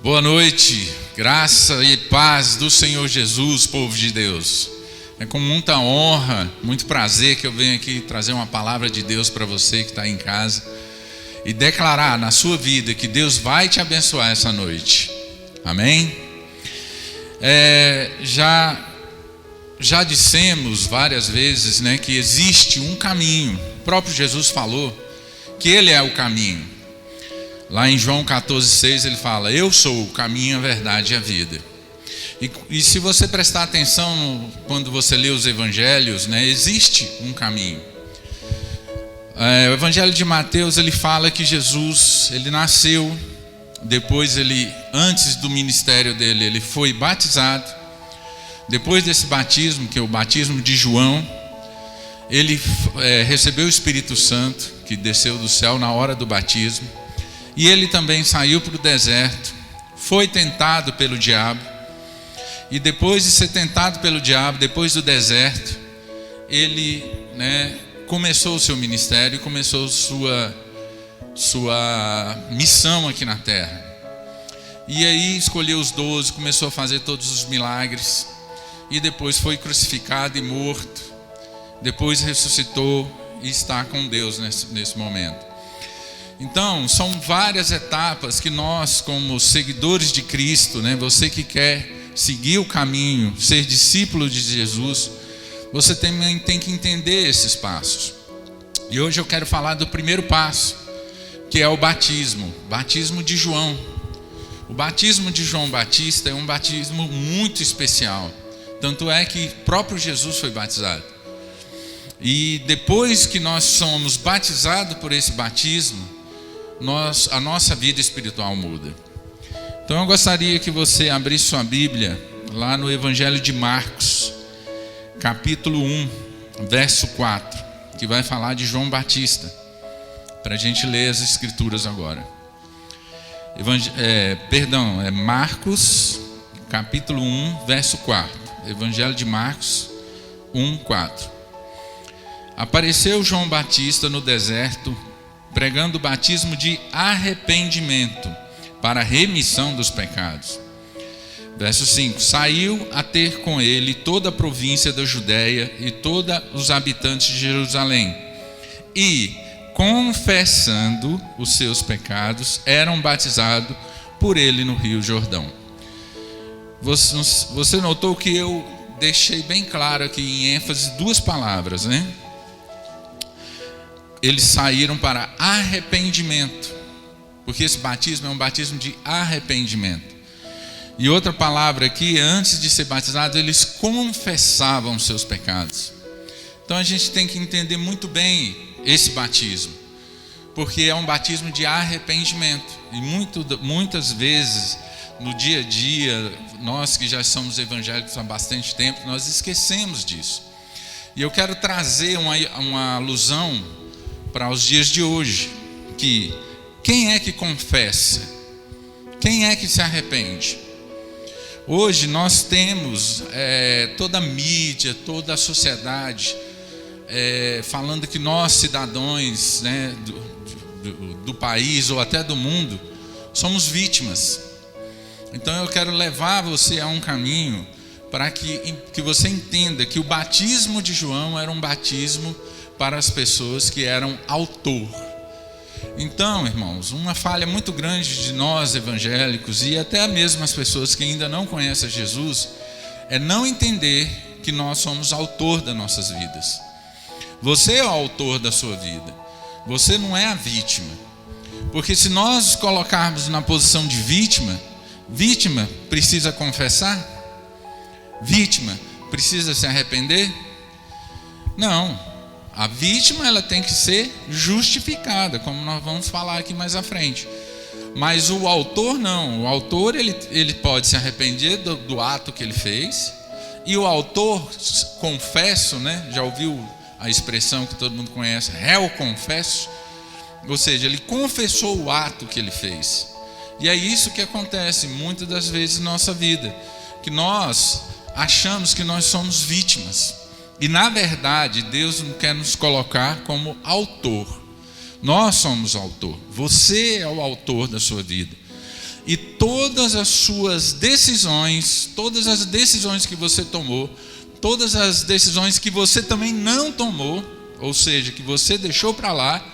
Boa noite, graça e paz do Senhor Jesus, povo de Deus. É com muita honra, muito prazer que eu venho aqui trazer uma palavra de Deus para você que está em casa e declarar na sua vida que Deus vai te abençoar essa noite. Amém? Já dissemos várias vezes, que existe um caminho. O próprio Jesus falou que Ele é o caminho. Lá em João 14,6 ele fala: eu sou o caminho, a verdade e a vida. E se você prestar atenção quando você lê os evangelhos, existe um caminho. O evangelho de Mateus, ele fala que Jesus, ele nasceu, depois antes do ministério dele, ele foi batizado. Depois desse batismo, que é o batismo de João, ele recebeu o Espírito Santo, que desceu do céu na hora do batismo. E ele também saiu para o deserto, foi tentado pelo diabo. E depois de ser tentado pelo diabo, depois do deserto, ele começou o seu ministério, começou sua missão aqui na terra. E aí escolheu os 12, começou a fazer todos os milagres. E depois foi crucificado e morto. Depois ressuscitou e está com Deus nesse momento. Então, são várias etapas que nós, como seguidores de Cristo, você que quer seguir o caminho, ser discípulo de Jesus, você também tem que entender esses passos. E hoje eu quero falar do primeiro passo, que é o batismo de João. O batismo de João Batista é um batismo muito especial. Tanto é que próprio Jesus foi batizado. E depois que nós somos batizados por esse batismo, a nossa vida espiritual muda. Então eu gostaria que você abrisse sua Bíblia lá no Evangelho de Marcos, capítulo 1, verso 4, que vai falar de João Batista, para a gente ler as escrituras agora. Marcos, capítulo 1, verso 4. Evangelho de Marcos 1, 4. Apareceu João Batista no deserto, pregando o batismo de arrependimento para a remissão dos pecados. Verso 5: saiu a ter com ele toda a província da Judéia e todos os habitantes de Jerusalém, e, confessando os seus pecados, eram batizados por ele no Rio Jordão. Você notou que eu deixei bem claro aqui em ênfase duas palavras, Eles saíram para arrependimento, porque esse batismo é um batismo de arrependimento. E outra palavra aqui, antes de ser batizados, eles confessavam seus pecados. Então a gente tem que entender muito bem esse batismo, porque é um batismo de arrependimento. E muitas vezes, no dia a dia, nós que já somos evangélicos há bastante tempo, nós esquecemos disso. E eu quero trazer uma alusão para os dias de hoje, que quem é que confessa? Quem é que se arrepende? Hoje nós temos toda a mídia, toda a sociedade falando que nós, cidadãos do país ou até do mundo, somos vítimas. Então eu quero levar você a um caminho para que você entenda que o batismo de João era um batismo para as pessoas que eram autor. Então, irmãos, uma falha muito grande de nós evangélicos e até mesmo as pessoas que ainda não conhecem Jesus é não entender que nós somos autor das nossas vidas. Você é o autor da sua vida. Você não é a vítima. Porque se nós nos colocarmos na posição de vítima precisa confessar? Vítima precisa se arrepender? Não. A vítima, ela tem que ser justificada, como nós vamos falar aqui mais à frente. Mas o autor não. O autor, ele pode se arrepender do ato que ele fez. E o autor, confesso, já ouviu a expressão que todo mundo conhece, réu confesso? Ou seja, ele confessou o ato que ele fez. E é isso que acontece muitas das vezes na nossa vida, que nós achamos que nós somos vítimas. E na verdade, Deus não quer nos colocar como autor. Nós somos o autor. Você é o autor da sua vida. e todas as suas decisões, todas as decisões que você tomou, todas as decisões que você também não tomou, ou seja, que você deixou para lá,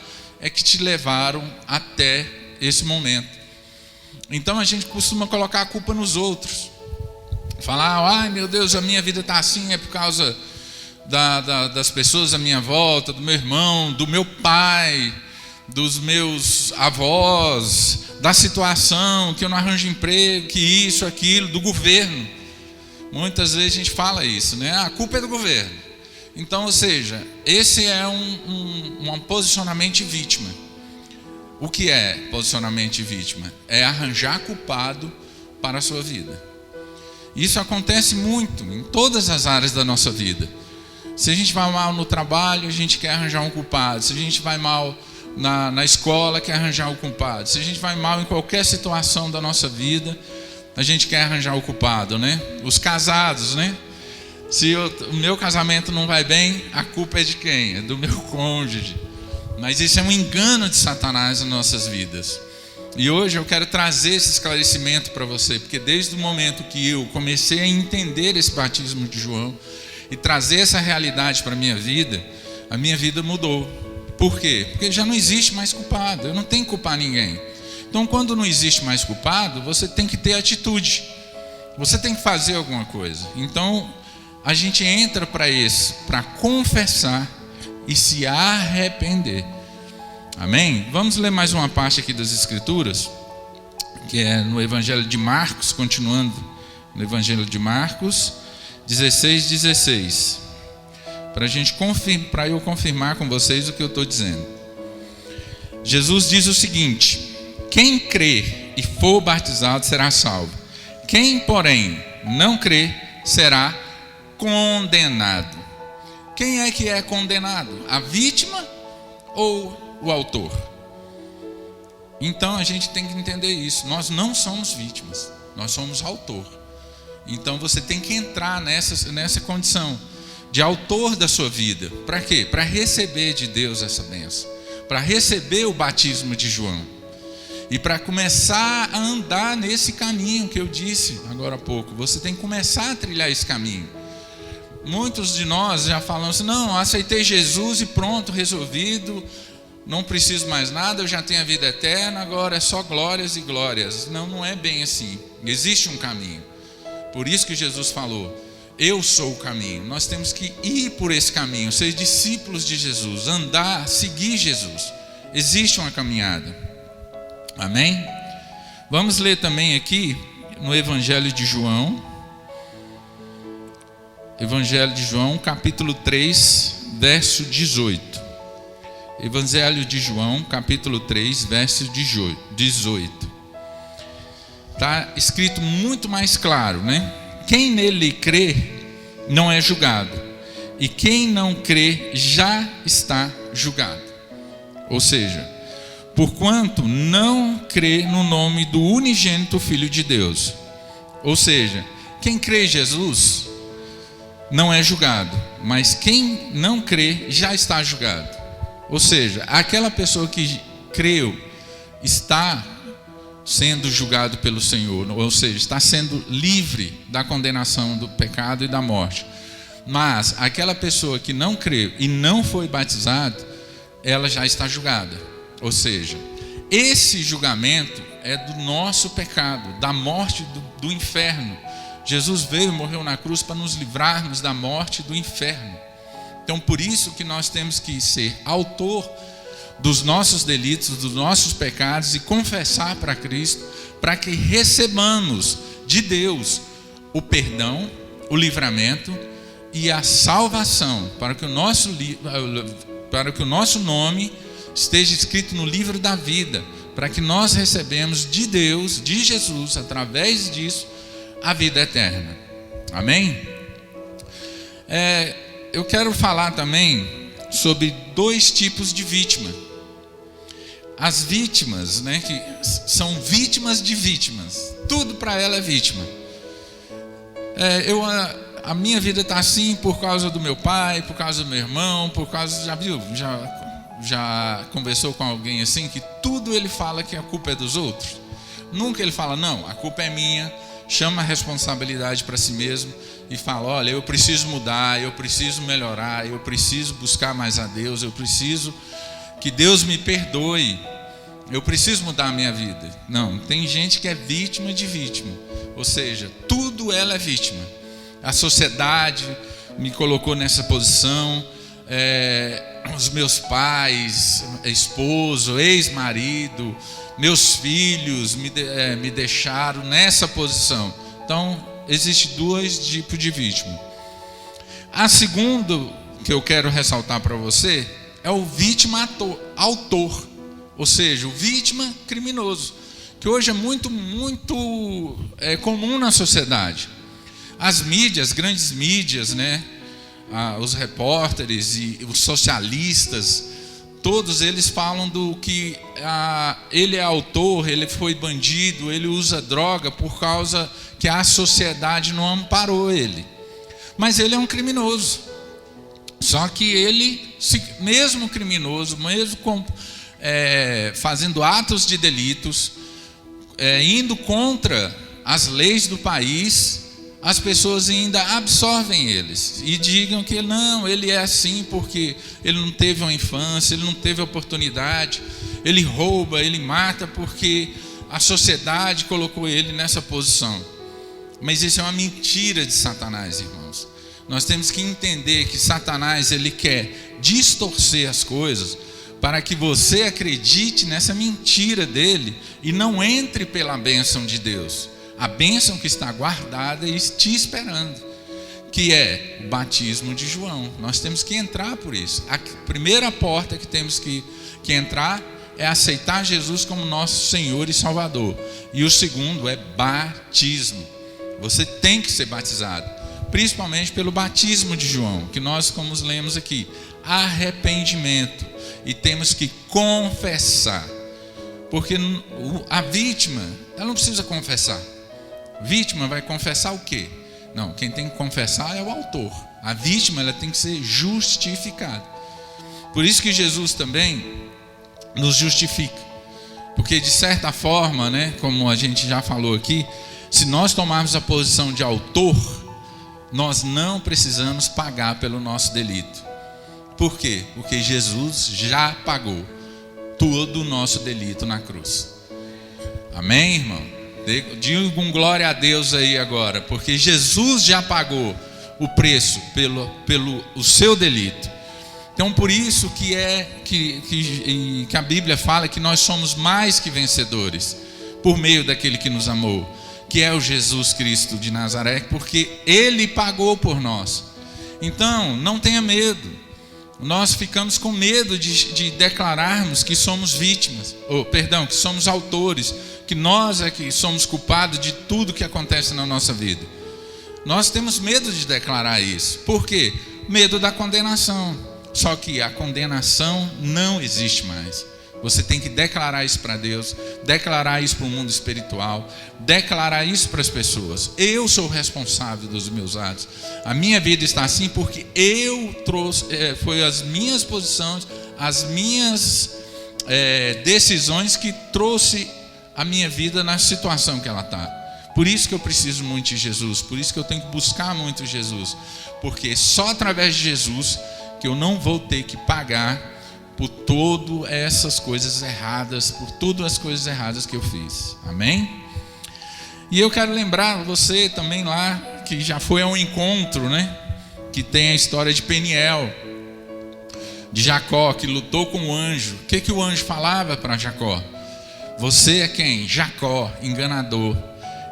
é que te levaram até esse momento. Então a gente costuma colocar a culpa nos outros. Falar, ai meu Deus, a minha vida está assim, é por causa das pessoas à minha volta, do meu irmão, do meu pai, dos meus avós, da situação, que eu não arranjo emprego, que isso, aquilo, do governo. Muitas vezes a gente fala isso, né? A culpa é do governo. Então, ou seja, esse é um posicionamento de vítima. O que é posicionamento de vítima? É arranjar culpado para a sua vida. Isso acontece muito em todas as áreas da nossa vida. Se a gente vai mal no trabalho, a gente quer arranjar um culpado. Se a gente vai mal na escola, quer arranjar um culpado. Se a gente vai mal em qualquer situação da nossa vida, a gente quer arranjar o culpado, né? Os casados, né? Se o meu casamento não vai bem, a culpa é de quem? É do meu cônjuge. Mas isso é um engano de Satanás nas nossas vidas. E hoje eu quero trazer esse esclarecimento para você, porque desde o momento que eu comecei a entender esse batismo de João e trazer essa realidade para a minha vida mudou. Por quê? Porque já não existe mais culpado, eu não tenho que culpar ninguém. Então, quando não existe mais culpado, você tem que ter atitude, você tem que fazer alguma coisa. Então, a gente entra para confessar e se arrepender. Amém? Vamos ler mais uma parte aqui das Escrituras, que é no Evangelho de Marcos, continuando no Evangelho de Marcos 16:16, para eu confirmar com vocês o que eu estou dizendo. Jesus diz o seguinte: quem crê e for batizado será salvo. Quem, porém, não crê será condenado. Quem é que é condenado? A vítima ou o autor? Então a gente tem que entender isso. Nós não somos vítimas, nós somos autor. Então você tem que entrar nessa condição de autor da sua vida. Para quê? Para receber de Deus essa bênção, para receber o batismo de João e para começar a andar nesse caminho que eu disse agora há pouco. Você tem que começar a trilhar esse caminho. Muitos de nós já falamos assim: não, aceitei Jesus e pronto, resolvido, não preciso mais nada, eu já tenho a vida eterna, agora é só glórias e glórias. Não, não é bem assim. Existe um caminho. Por isso que Jesus falou: eu sou o caminho. Nós temos que ir por esse caminho, ser discípulos de Jesus, andar, seguir Jesus. Existe uma caminhada. Amém? Vamos ler também aqui no Evangelho de João. Evangelho de João, capítulo 3, verso 18. Evangelho de João, capítulo 3, verso 18. Está escrito muito mais claro, né? Quem nele crê não é julgado, e quem não crê já está julgado. Ou seja, porquanto não crê no nome do unigênito Filho de Deus. Ou seja, quem crê em Jesus não é julgado, mas quem não crê já está julgado. Ou seja, aquela pessoa que creu está sendo julgado pelo Senhor, ou seja, está sendo livre da condenação do pecado e da morte. Mas aquela pessoa que não creu e não foi batizada, ela já está julgada. Ou seja, esse julgamento é do nosso pecado, da morte do inferno. Jesus veio e morreu na cruz para nos livrarmos da morte do inferno. Então, por isso que nós temos que ser autor dos nossos delitos, dos nossos pecados e confessar para Cristo, para que recebamos de Deus o perdão, o livramento e a salvação, para que o nosso nome esteja escrito no livro da vida, para que nós recebemos de Deus, de Jesus, através disso, a vida eterna. Amém? Eu quero falar também sobre dois tipos de vítima. As vítimas, né, que são vítimas de vítimas. Tudo para ela é vítima. A minha vida está assim por causa do meu pai, por causa do meu irmão, por causa... Já conversou com alguém assim, que tudo ele fala que a culpa é dos outros? Nunca ele fala, não, a culpa é minha, chama a responsabilidade para si mesmo e fala, olha, eu preciso mudar, eu preciso melhorar, eu preciso buscar mais a Deus, eu preciso que Deus me perdoe, eu preciso mudar a minha vida. Não, tem gente que é vítima de vítima, ou seja, tudo ela é vítima. A sociedade me colocou nessa posição, os meus pais, esposo, ex-marido, meus filhos me deixaram nessa posição. Então, existe dois tipos de vítima. A segunda que eu quero ressaltar para você é o vítima autor, ou seja, o vítima criminoso, que hoje é muito comum na sociedade. As mídias, grandes mídias, né? Os repórteres e os socialistas, todos eles falam do que ele é autor, ele foi bandido, ele usa droga por causa que a sociedade não amparou ele. Mas ele é um criminoso. Só que ele, mesmo criminoso, mesmo fazendo atos de delitos, indo contra as leis do país, as pessoas ainda absorvem eles e digam que não, ele é assim porque ele não teve uma infância, ele não teve oportunidade, ele rouba, ele mata porque a sociedade colocou ele nessa posição. Mas isso é uma mentira de Satanás, irmãos. Nós temos que entender que Satanás, ele quer distorcer as coisas para que você acredite nessa mentira dele e não entre pela bênção de Deus. A bênção que está guardada e te esperando, que é o batismo de João. Nós temos que entrar por isso. A primeira porta que temos que entrar é aceitar Jesus como nosso Senhor e Salvador. E o segundo é batismo. Você tem que ser batizado, principalmente pelo batismo de João, que nós, como lemos aqui, arrependimento. E temos que confessar, porque a vítima, ela não precisa confessar. Vítima vai confessar o quê? Não, quem tem que confessar é o autor. A vítima, ela tem que ser justificada. Por isso que Jesus também nos justifica. Porque de certa forma, né, como a gente já falou aqui, se nós tomarmos a posição de autor, nós não precisamos pagar pelo nosso delito. Por quê? Porque Jesus já pagou todo o nosso delito na cruz. Amém, irmão? Diga um glória a Deus aí agora, porque Jesus já pagou o preço pelo o seu delito. Então por isso que a Bíblia fala que nós somos mais que vencedores por meio daquele que nos amou, que é o Jesus Cristo de Nazaré, porque Ele pagou por nós. Então não tenha medo. Nós ficamos com medo de declararmos que somos vítimas, que somos autores, que nós é que somos culpados de tudo que acontece na nossa vida. Nós temos medo de declarar isso. Por quê? Medo da condenação. Só que a condenação não existe mais. Você tem que declarar isso para Deus, declarar isso para o mundo espiritual, declarar isso para as pessoas. Eu sou responsável dos meus atos. A minha vida está assim porque eu trouxe, foi as minhas posições, as minhas decisões que trouxe a minha vida na situação que ela está. Por isso que eu preciso muito de Jesus, por isso que eu tenho que buscar muito Jesus, porque só através de Jesus que eu não vou ter que pagar por todas essas coisas erradas, por todas as coisas erradas que eu fiz. Amém? E eu quero lembrar você também lá, que já foi a um encontro, né? Que tem a história de Peniel, de Jacó, que lutou com o anjo. O que o anjo falava para Jacó? Você é quem? Jacó, enganador.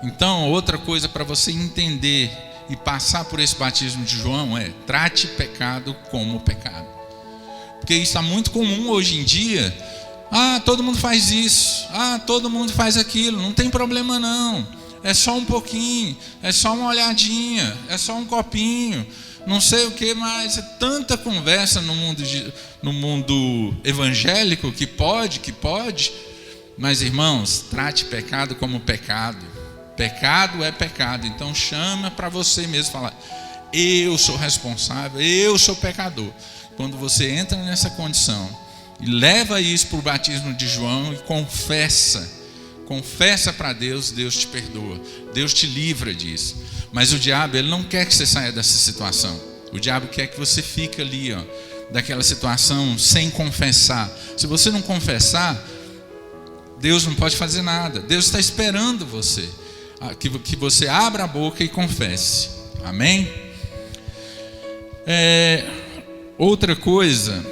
Então, outra coisa para você entender e passar por esse batismo de João é: trate pecado como pecado. Porque isso está muito comum hoje em dia. Todo mundo faz isso, todo mundo faz aquilo, não tem problema não, é só um pouquinho, é só uma olhadinha, é só um copinho, não sei o que, mas é tanta conversa no mundo evangélico que pode, mas irmãos, trate pecado como pecado. Pecado é pecado. Então chama para você mesmo, fala: eu sou responsável, eu sou pecador. Quando você entra nessa condição e leva isso para o batismo de João e confessa confessa para Deus, Deus te perdoa, Deus te livra disso. Mas o diabo, ele não quer que você saia dessa situação. O diabo quer que você fique ali, daquela situação sem confessar. Se você não confessar, Deus não pode fazer nada. Deus está esperando você, que você abra a boca e confesse. Amém? Outra coisa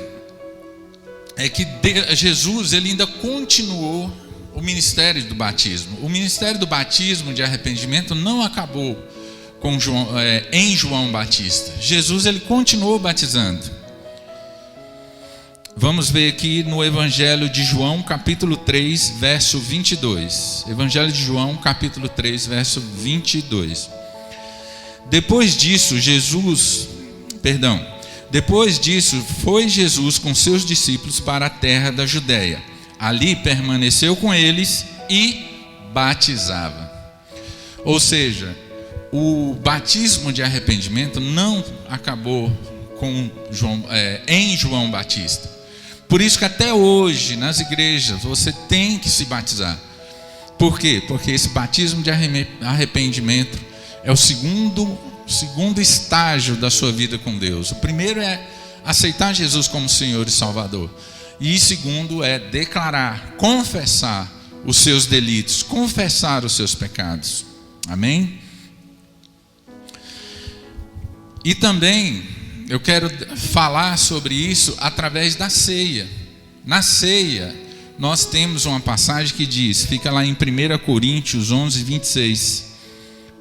é que Jesus, ele ainda continuou o ministério do batismo. O ministério do batismo de arrependimento não acabou com em João Batista. Jesus, ele continuou batizando. Vamos ver aqui no Evangelho de João, capítulo 3, verso 22. Evangelho de João, capítulo 3, verso 22. Depois disso, foi Jesus com seus discípulos para a terra da Judéia. Ali permaneceu com eles e batizava. Ou seja, o batismo de arrependimento não acabou em João Batista. Por isso que até hoje, nas igrejas, você tem que se batizar. Por quê? Porque esse batismo de arrependimento é o segundo estágio da sua vida com Deus. O primeiro é aceitar Jesus como Senhor e Salvador. E o segundo é declarar, confessar os seus delitos, confessar os seus pecados. Amém? E também eu quero falar sobre isso através da ceia. Na ceia, nós temos uma passagem que diz, fica lá em 1 Coríntios 11, 26.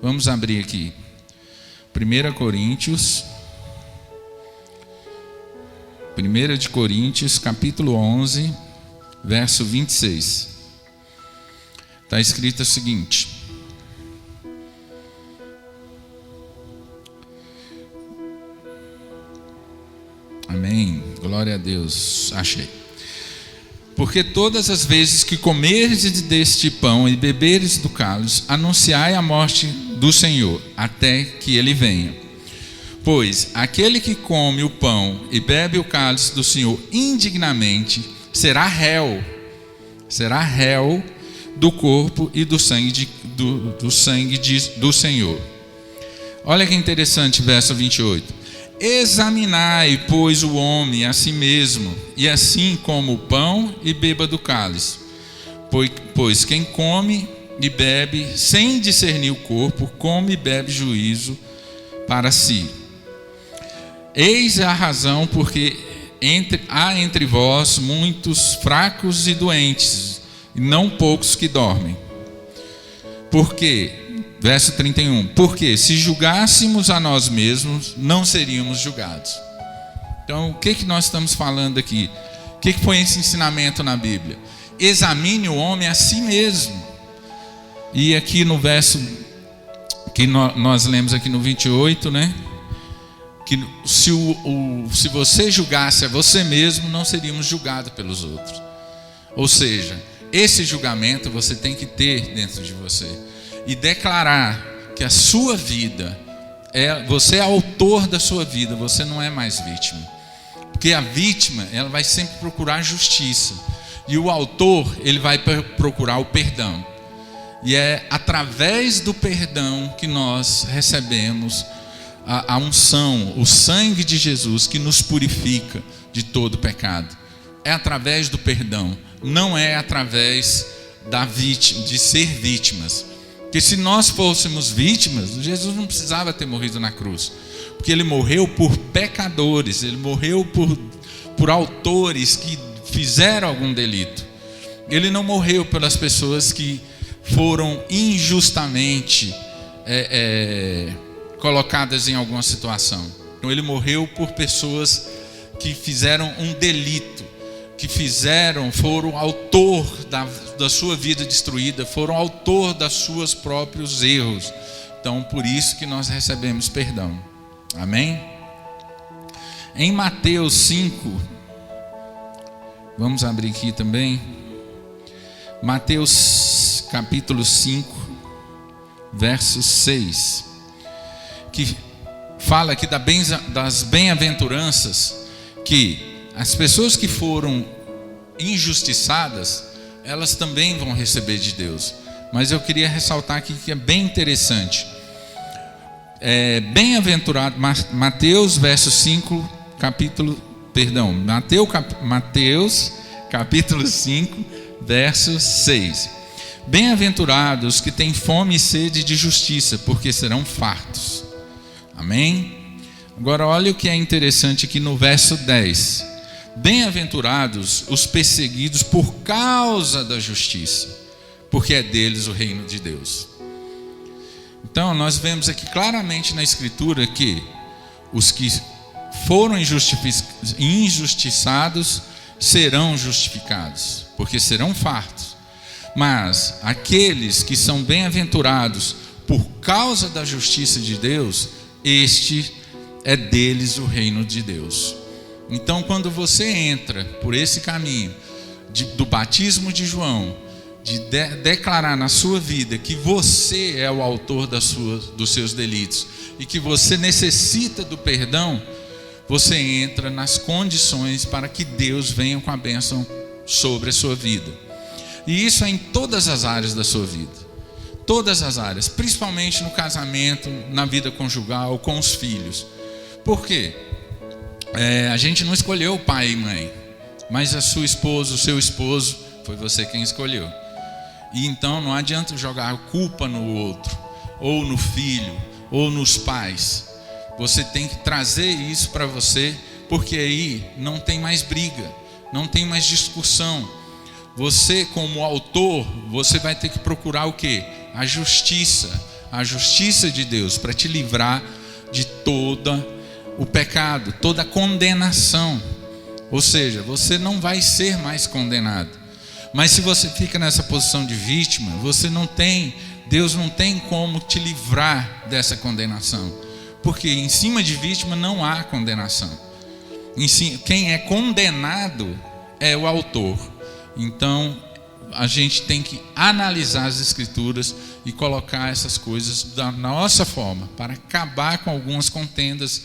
Vamos abrir aqui. 1 Coríntios, capítulo 11, verso 26. Está escrito o seguinte: amém, glória a Deus, achei. Porque todas as vezes que comerdes deste pão e beberes do cálice, anunciai a morte do Senhor, até que ele venha. Pois aquele que come o pão e bebe o cálice do Senhor indignamente, será réu do corpo e do sangue do Senhor. Olha que interessante, verso 28. Examinai, pois, o homem a si mesmo, e assim coma o pão e beba do cálice. Pois quem come e bebe sem discernir o corpo, come e bebe juízo para si. Eis a razão porque há entre vós muitos fracos e doentes, e não poucos que dormem. Porque, verso 31, porque se julgássemos a nós mesmos, não seríamos julgados. Então, o que nós estamos falando aqui? O que foi esse ensinamento na Bíblia? Examine o homem a si mesmo. E aqui no verso que nós lemos aqui no 28, né? Que se você julgasse a você mesmo, não seríamos julgados pelos outros. Ou seja, esse julgamento você tem que ter dentro de você e declarar que a sua vida você é autor da sua vida, você não é mais vítima. Porque a vítima, ela vai sempre procurar justiça, e o autor, ele vai procurar o perdão. E é através do perdão que nós recebemos a unção, o sangue de Jesus que nos purifica de todo pecado. É através do perdão, não é através de ser vítimas. Porque se nós fôssemos vítimas, Jesus não precisava ter morrido na cruz. Porque ele morreu por pecadores, ele morreu por autores que fizeram algum delito. Ele não morreu pelas pessoas que foram injustamente colocadas em alguma situação. Então ele morreu por pessoas que fizeram um delito, foram autor da sua vida destruída, foram autor dos seus próprios erros. Então por isso que nós recebemos perdão. Amém? Em Mateus 5, vamos abrir aqui também, Mateus capítulo 5, verso 6, que fala aqui das bem-aventuranças, que as pessoas que foram injustiçadas elas também vão receber de Deus. Mas eu queria ressaltar aqui que é bem interessante. Bem-aventurado, Mateus capítulo 5, verso 6. Bem-aventurados que têm fome e sede de justiça, porque serão fartos. Amém? Agora olha o que é interessante aqui no verso 10. Bem-aventurados os perseguidos por causa da justiça, porque é deles o reino de Deus. Então nós vemos aqui claramente na Escritura que os que foram injustiçados serão justificados, porque serão fartos. Mas aqueles que são bem-aventurados por causa da justiça de Deus, este é deles o reino de Deus. Então, quando você entra por esse caminho do batismo de João, de declarar na sua vida que você é o autor dos seus delitos e que você necessita do perdão, você entra nas condições para que Deus venha com a bênção sobre a sua vida. E isso é em todas as áreas da sua vida. Todas as áreas, principalmente no casamento, na vida conjugal, com os filhos. Por quê? A gente não escolheu o pai e mãe, mas a sua esposa, o seu esposo, foi você quem escolheu. E então não adianta jogar culpa no outro, ou no filho, ou nos pais. Você tem que trazer isso para você, porque aí não tem mais briga, não tem mais discussão. Você, como autor, você vai ter que procurar o quê? A justiça de Deus, para te livrar de todo o pecado, toda a condenação. Ou seja, você não vai ser mais condenado. Mas se você fica nessa posição de vítima, Deus não tem como te livrar dessa condenação. Porque em cima de vítima não há condenação. Quem é condenado é o autor. Então, a gente tem que analisar as Escrituras e colocar essas coisas da nossa forma, para acabar com algumas contendas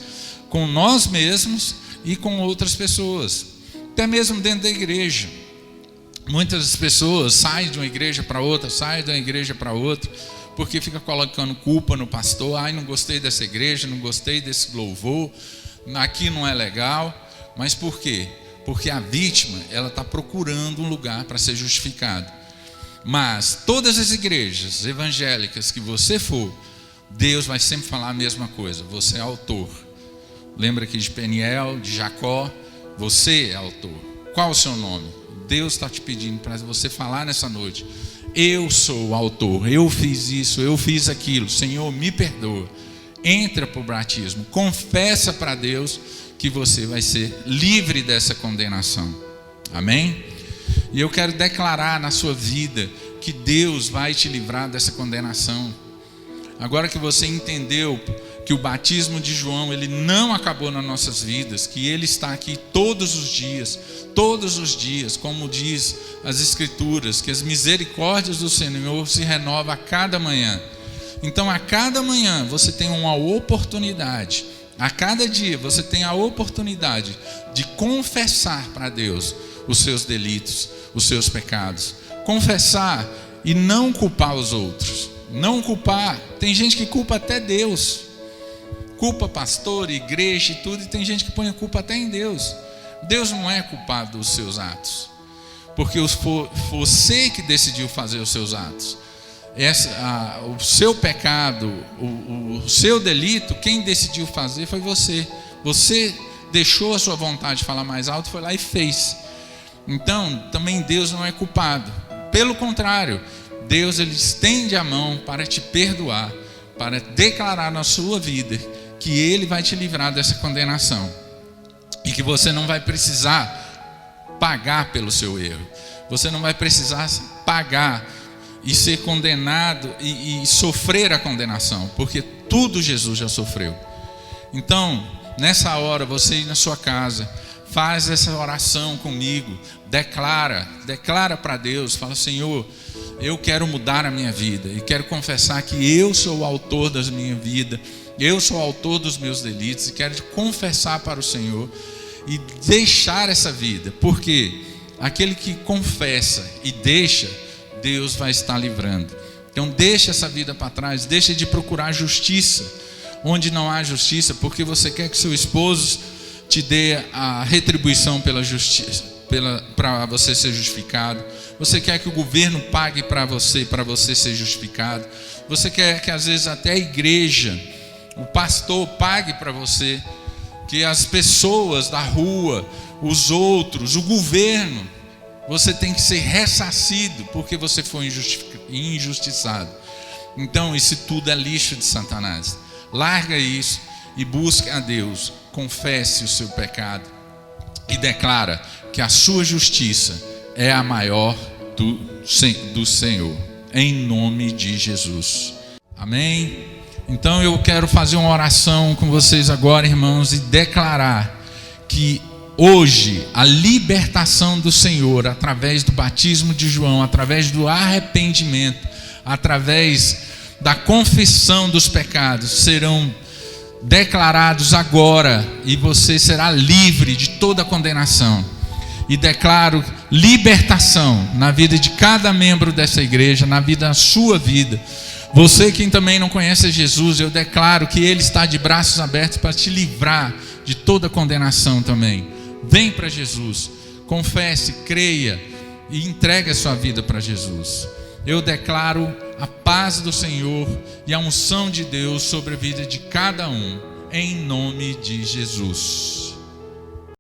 com nós mesmos e com outras pessoas, até mesmo dentro da igreja. Muitas pessoas saem de uma igreja para outra, porque fica colocando culpa no pastor. Não gostei dessa igreja, não gostei desse louvor, aqui não é legal. Mas por quê? Porque a vítima, ela está procurando um lugar para ser justificado. Mas todas as igrejas evangélicas que você for, Deus vai sempre falar a mesma coisa: você é autor. Lembra aqui de Peniel, de Jacó? Você é autor. Qual o seu nome? Deus está te pedindo para você falar nessa noite: eu sou o autor, eu fiz isso, eu fiz aquilo, Senhor, me perdoa. Entra para o batismo, confessa para Deus que você vai ser livre dessa condenação. Amém? E eu quero declarar na sua vida que Deus vai te livrar dessa condenação. Agora que você entendeu que o batismo de João, ele não acabou nas nossas vidas, que ele está aqui todos os dias, como diz as Escrituras, que as misericórdias do Senhor se renovam a cada manhã. Então, a cada manhã você tem uma oportunidade, a cada dia você tem a oportunidade de confessar para Deus os seus delitos, os seus pecados. Confessar e não culpar os outros. Não culpar. Tem gente que culpa até Deus. Culpa pastor, igreja e tudo, e tem gente que põe a culpa até em Deus. Deus não é culpado dos seus atos, porque foi você que decidiu fazer os seus atos. O seu pecado, o seu delito, quem decidiu fazer foi você. Você deixou a sua vontade de falar mais alto, foi lá e fez. Então, também Deus não é culpado. Pelo contrário, Deus, ele estende a mão para te perdoar, para declarar na sua vida que Ele vai te livrar dessa condenação e que você não vai precisar pagar pelo seu erro. Você não vai precisar pagar e ser condenado e sofrer a condenação, porque tudo Jesus já sofreu. Então, nessa hora, você ir na sua casa, faz essa oração comigo, declara para Deus, fala: Senhor, eu quero mudar a minha vida e quero confessar que eu sou o autor da minha vida, eu sou o autor dos meus delitos, e quero te confessar para o Senhor e deixar essa vida, porque aquele que confessa e deixa, Deus vai estar livrando. Então deixa essa vida para trás, deixa de procurar justiça onde não há justiça, porque você quer que seu esposo te dê a retribuição pela justiça, para você ser justificado. Você quer que o governo pague para você ser justificado. Você quer que às vezes até a igreja, o pastor pague para você, que as pessoas da rua, os outros, o governo, você tem que ser ressarcido porque você foi injustiçado. Então isso tudo é lixo de Satanás. Larga isso e busque a Deus, confesse o seu pecado e declara que a sua justiça é a maior do Senhor, em nome de Jesus. Amém? Então eu quero fazer uma oração com vocês agora, irmãos, e declarar que hoje a libertação do Senhor, através do batismo de João, através do arrependimento, através da confissão dos pecados, serão declarados agora, e você será livre de toda condenação. E declaro libertação na vida de cada membro dessa igreja, na vida da sua vida. Você que também não conhece Jesus, eu declaro que Ele está de braços abertos para te livrar de toda condenação também. Vem para Jesus, confesse, creia e entregue a sua vida para Jesus. Eu declaro a paz do Senhor e a unção de Deus sobre a vida de cada um, em nome de Jesus.